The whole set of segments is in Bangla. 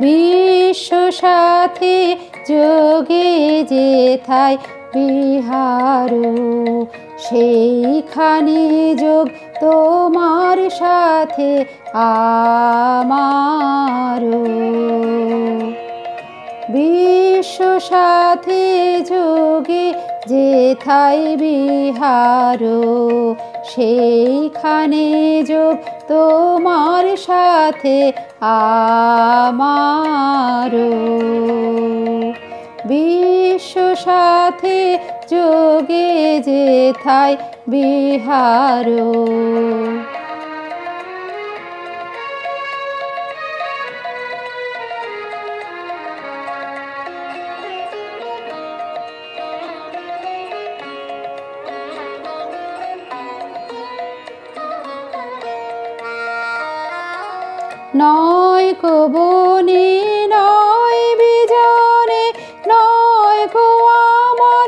বিশ্ব সাথী যোগে যেথায় বিহারো, সেইখানে যোগ তোমার সাথে আমারও। বিশ্ব সাথী যোগে যেথায় বিহারো, সেইখানে যোগ তোমার সাথে আমারও। বিশ্ব সাথী যোগে যেথায় বিহারো। নয় কো বনে নয় বিজনে, নয় কো আমার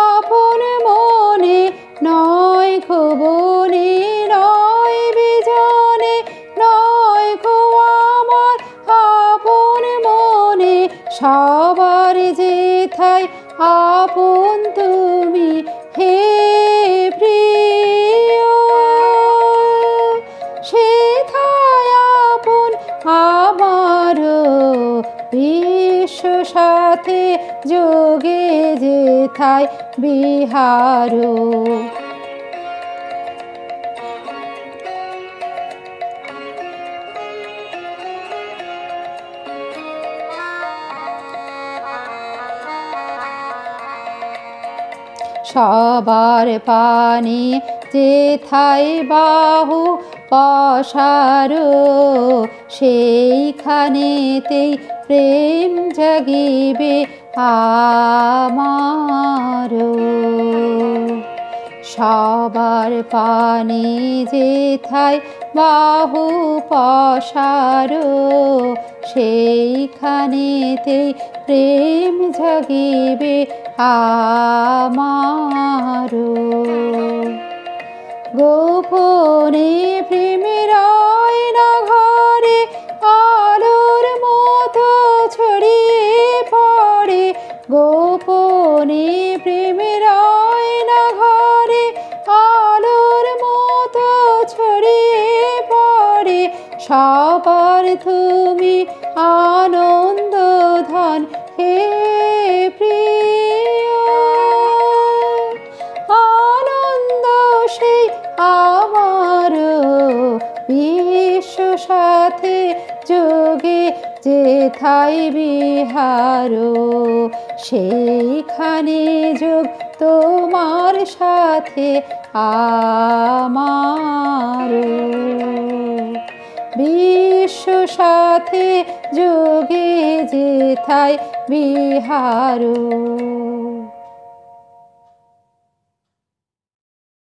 আপন মনে, নয় কো বনে নয় বিজনে, নয় কো আমার আপন মনে। সবার যেথায় আপন তুমি হে প্রিয়, সেথায় আপন আমারও। বিশ্ব সাথী যোগে যেথায় বিহারো। সবার পানে যেথায় বাহু পসারো, সেইখানেতেই প্রেম জাগিবে আমারও। সবার পানে যেথায় বাহু পসারো, সেইখানেতেই প্রেম জাগিবে আমারও। গোপনে প্রেমের আয়না ঘরে আলোর মতো ছড়িয়ে পড়ে, গোপনে প্রেমের আয়না ঘরে আলোর মতো ছড়িয়ে পড়ে। সবার তুমি আনন্দ ধন হে প্রিয়, আনন্দ সেই আমারও। বিশ্ব সাথী যোগে যেথায় বিহারো, সেইখানে যোগ তোমার সাথে আমারও। বিশ্ব সাথী যোগে যেথায় বিহারো।